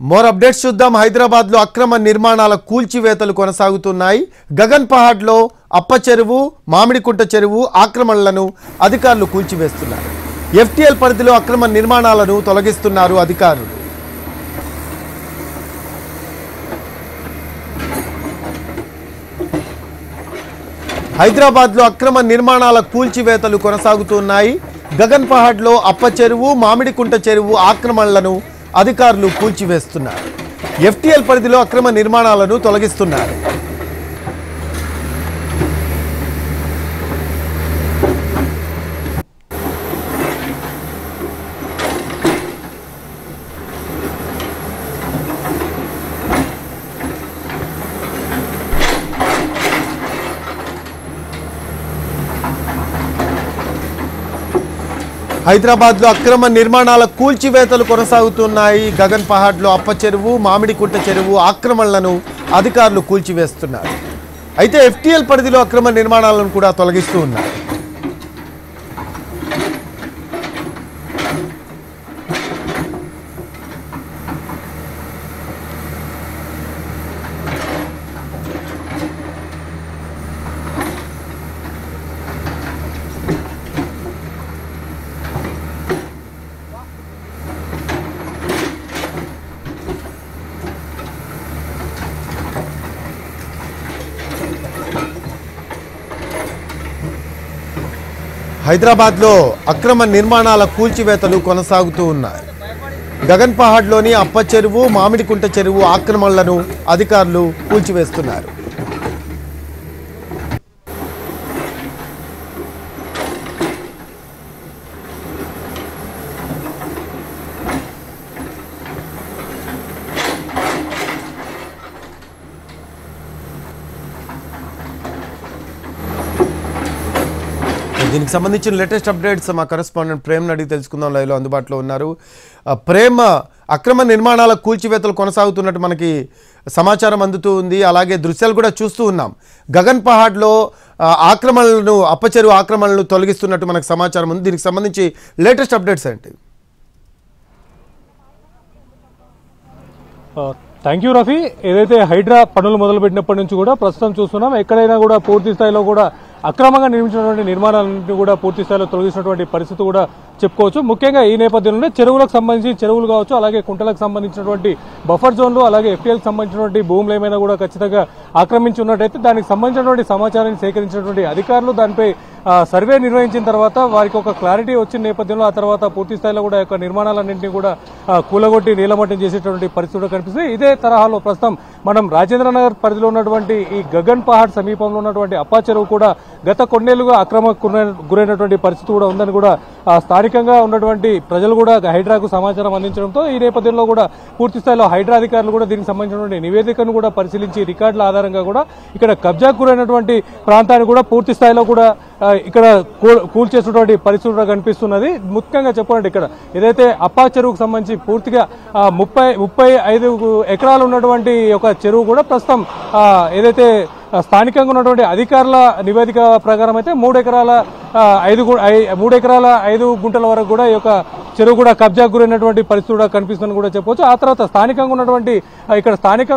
More updates చూద్దాం. హైదరాబాద్ లో అక్రమ నిర్మాణాల కూల్చివేతలు కొనసాగుతున్నాయి. గగన్ పహాడ్ లో అప్ప చెరువు, మామిడికుంట చెరువు ఆక్రమణలను అధికారులు కూల్చివేస్తున్నారు. ఎఫ్టీఎల్ పరిధిలో అక్రమ నిర్మాణాలను తొలగిస్తున్నారు అధికారులు. హైదరాబాద్ లో అక్రమ నిర్మాణాల కూల్చివేతలు కొనసాగుతున్నాయి. గగన్ పహాడ్ లో అప్ప చెరువు, మామిడికుంట చెరువు ఆక్రమణలను అధికారులు కూల్చివేస్తున్నారు. ఎఫ్టీఎల్ పరిధిలో అక్రమ నిర్మాణాలను తొలగిస్తున్నారు. హైదరాబాద్ లో అక్రమ నిర్మాణాల కూల్చివేతలు కొనసాగుతున్నాయి. గగన్ పహాడ్ లో అప్ప చెరువు, మామిడికుంట చెరువు ఆక్రమణలను అధికారులు కూల్చివేస్తున్నారు. అయితే ఎఫ్టీఎల్ పరిధిలో అక్రమ నిర్మాణాలను కూడా తొలగిస్తూ ఉన్నారు. హైదరాబాద్ లో అక్రమ నిర్మాణాల కూల్చివేతలు కొనసాగుతూ ఉన్నాయి. గగన్ పహాడ్ లోని అప్ప చెరువు, మామిడికుంట చెరువు ఆక్రమణలను అధికారులు కూల్చివేస్తున్నారు. దీనికి సంబంధించిన లేటెస్ట్ అప్డేట్స్ మా కరెస్పాండెంట్ ప్రేమ్ అడిగి తెలుసుకుందాం. లైవ్లో అందుబాటులో ఉన్నారు. ప్రేమ్, అక్రమ నిర్మాణాల కూల్చివేతలు కొనసాగుతున్నట్టు మనకి సమాచారం అందుతూ ఉంది. అలాగే దృశ్యాలు కూడా చూస్తూ ఉన్నాం. గగన్ పహాడ్లో ఆక్రమణలను, అప్పచెరువు ఆక్రమణలను తొలగిస్తున్నట్టు మనకు సమాచారం ఉంది. దీనికి సంబంధించి లేటెస్ట్ అప్డేట్స్ ఏంటి? Thank you Rafi. ఏదైతే హైడ్రా పనులు మొదలుపెట్టినప్పటి నుంచి కూడా ప్రస్తుతం చూస్తున్నాం, ఎక్కడైనా కూడా పూర్తి స్థాయిలో కూడా అక్రమంగా నిర్మించినటువంటి నిర్మాణాలన్నింటినీ కూడా పూర్తి స్థాయిలో తొలగిస్తున్నటువంటి పరిస్థితి కూడా చెప్పుకోవచ్చు. ముఖ్యంగా ఈ నేపథ్యంలోనే చెరువులకు సంబంధించి చెరువులు కావచ్చు, అలాగే కుంటలకు సంబంధించినటువంటి బఫర్ జోన్లు, అలాగే ఎఫ్టీఎల్కి సంబంధించినటువంటి భూములు ఏమైనా కూడా ఖచ్చితంగా ఆక్రమించి ఉన్నట్టయితే దానికి సంబంధించినటువంటి సమాచారాన్ని సేకరించినటువంటి అధికారులు దానిపై సర్వే నిర్వహించిన తర్వాత వారికి ఒక క్లారిటీ వచ్చిన నేపథ్యంలో ఆ తర్వాత పూర్తి స్థాయిలో కూడా యొక్క నిర్మాణాలన్నింటినీ కూడా కూలగొట్టి నీలమట్టం చేసేటువంటి పరిస్థితి కనిపిస్తుంది. ఇదే తరహాలో ప్రస్తుతం మనం రాజేంద్రనగర్ పరిధిలో ఉన్నటువంటి ఈ గగన్ పహాడ్ సమీపంలో ఉన్నటువంటి అప్పా చెరువు కూడా గత కొన్నేళ్లుగా అక్రమకు గురైనటువంటి పరిస్థితి కూడా ఉందని కూడా స్థానికంగా ఉన్నటువంటి ప్రజలు కూడా హైడ్రాకు సమాచారం అందించడంతో ఈ నేపథ్యంలో కూడా పూర్తి స్థాయిలో హైడ్రా అధికారులు కూడా దీనికి సంబంధించినటువంటి నివేదికను కూడా పరిశీలించి రికార్డుల ఆధారంగా కూడా ఇక్కడ కబ్జాకు గురైనటువంటి ప్రాంతాన్ని కూడా పూర్తి స్థాయిలో కూడా ఇక్కడ కూల్చేసినటువంటి పరిస్థితి కూడా కనిపిస్తున్నది. ముఖ్యంగా చెప్పాలంటే ఇక్కడ ఏదైతే అప్పా చెరువుకు సంబంధించి పూర్తిగా 35 ఎకరాలు ఉన్నటువంటి ఒక చెరువు కూడా ప్రస్తుతం ఏదైతే స్థానికంగా ఉన్నటువంటి అధికారుల నివేదిక ప్రకారం అయితే 3 ఎకరాల 5 గుంటల వరకు కూడా ఈ యొక్క చెరువు కూడా కబ్జాకు గురైనటువంటి పరిస్థితి కూడా కనిపిస్తుందని కూడా చెప్పవచ్చు. ఆ తర్వాత స్థానికంగా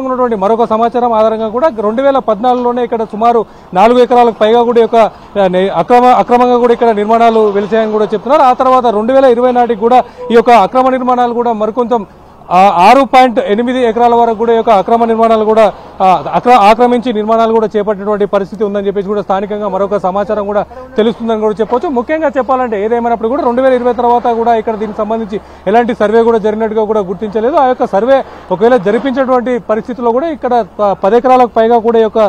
ఉన్నటువంటి మరొక సమాచారం ఆధారంగా కూడా 2014లోనే ఇక్కడ సుమారు 4 ఎకరాలకు పైగా కూడా ఈ యొక్క అక్రమంగా కూడా ఇక్కడ నిర్మాణాలు వెలిసాయని కూడా చెప్తున్నారు. ఆ తర్వాత 2020 నాటికి కూడా ఈ యొక్క అక్రమ నిర్మాణాలు కూడా మరికొంత 6.8 ఎకరాల వరకు కూడా యొక్క అక్రమ నిర్మాణాలు కూడా ఆక్రమించి నిర్మాణాలు కూడా చేపట్టినటువంటి పరిస్థితి ఉందని చెప్పేసి కూడా స్థానికంగా మరొక సమాచారం కూడా తెలుస్తుందని కూడా చెప్పొచ్చు. ముఖ్యంగా చెప్పాలంటే ఏదేమైనప్పుడు కూడా 2020 తర్వాత కూడా ఇక్కడ దీనికి సంబంధించి ఎలాంటి సర్వే కూడా జరిగినట్టుగా కూడా గుర్తించలేదు. ఆ యొక్క సర్వే ఒకవేళ జరిపించినటువంటి పరిస్థితిలో కూడా ఇక్కడ 10 ఎకరాలకు పైగా కూడా ఈ యొక్క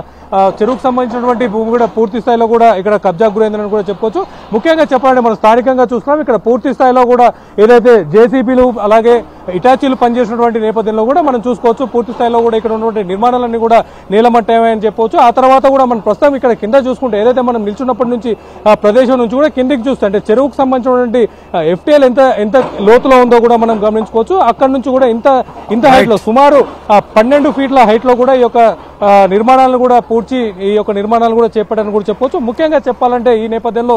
చెరువుకు సంబంధించినటువంటి భూమి కూడా పూర్తి స్థాయిలో కూడా ఇక్కడ కబ్జాకు గురైందని కూడా చెప్పుకోవచ్చు. ముఖ్యంగా చెప్పాలంటే మనం స్థానికంగా చూస్తున్నాం ఇక్కడ పూర్తి స్థాయిలో కూడా ఏదైతే జేసీబీలు అలాగే ఇటాచీలు పనిచేసినటువంటి నేపథ్యంలో కూడా మనం చూసుకోవచ్చు. పూర్తి స్థాయిలో కూడా ఇక్కడ ఉన్నటువంటి నిర్మాణాలన్నీ కూడా నీలమట్టమని చెప్పవచ్చు. ఆ తర్వాత కూడా మనం ప్రస్తుతం ఇక్కడ కింద చూసుకుంటే ఏదైతే మనం నిల్చున్నప్పటి నుంచి ఆ ప్రదేశం నుంచి కూడా కిందికి చూస్తే అంటే చెరువుకు సంబంధించినటువంటి ఎఫ్టీఎల్ ఎంత లోతులో ఉందో కూడా మనం గమనించుకోవచ్చు. అక్కడ నుంచి కూడా ఇంత హైట్ లో సుమారు 12 ఫీట్ల హైట్ లో కూడా ఈ యొక్క నిర్మాణాలను కూడా ఈ యొక్క నిర్మాణాలను కూడా చేపట్టాలని కూడా చెప్పవచ్చు. ముఖ్యంగా చెప్పాలంటే ఈ నేపథ్యంలో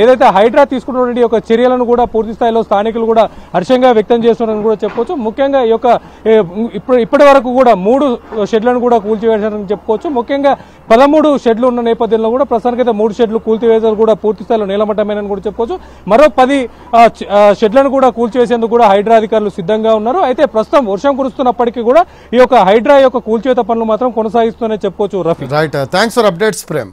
ఏదైతే హైడ్రా తీసుకున్నటువంటి యొక్క చర్యలను కూడా పూర్తి స్థాయిలో స్థానికులు కూడా హర్షంగా వ్యక్తం చేస్తున్నారని కూడా చెప్పవచ్చు. ముఖ్యంగా ఈ యొక్క ఇప్పటి వరకు కూడా 3 షెడ్లను కూడా కూల్చివేశారని చెప్పుకోవచ్చు. ముఖ్యంగా 13 షెడ్లు ఉన్న నేపథ్యంలో కూడా ప్రస్తుతానికైతే 3 షెడ్లు కూల్చివేశారు కూడా పూర్తి స్థాయిలో నేలమట్టమేనని కూడా చెప్పుకోవచ్చు. మరో 10 షెడ్లను కూడా కూల్చివేసేందుకు కూడా హైడ్రా అధికారులు సిద్ధంగా ఉన్నారు. అయితే ప్రస్తుతం వర్షం కురుస్తున్నప్పటికీ కూడా ఈ యొక్క హైడ్రా యొక్క కూల్చివేత పనులు మాత్రం కొనసాగిస్తూనే చెప్పుకోవచ్చు. Rafi, right, thanks for updates Prem.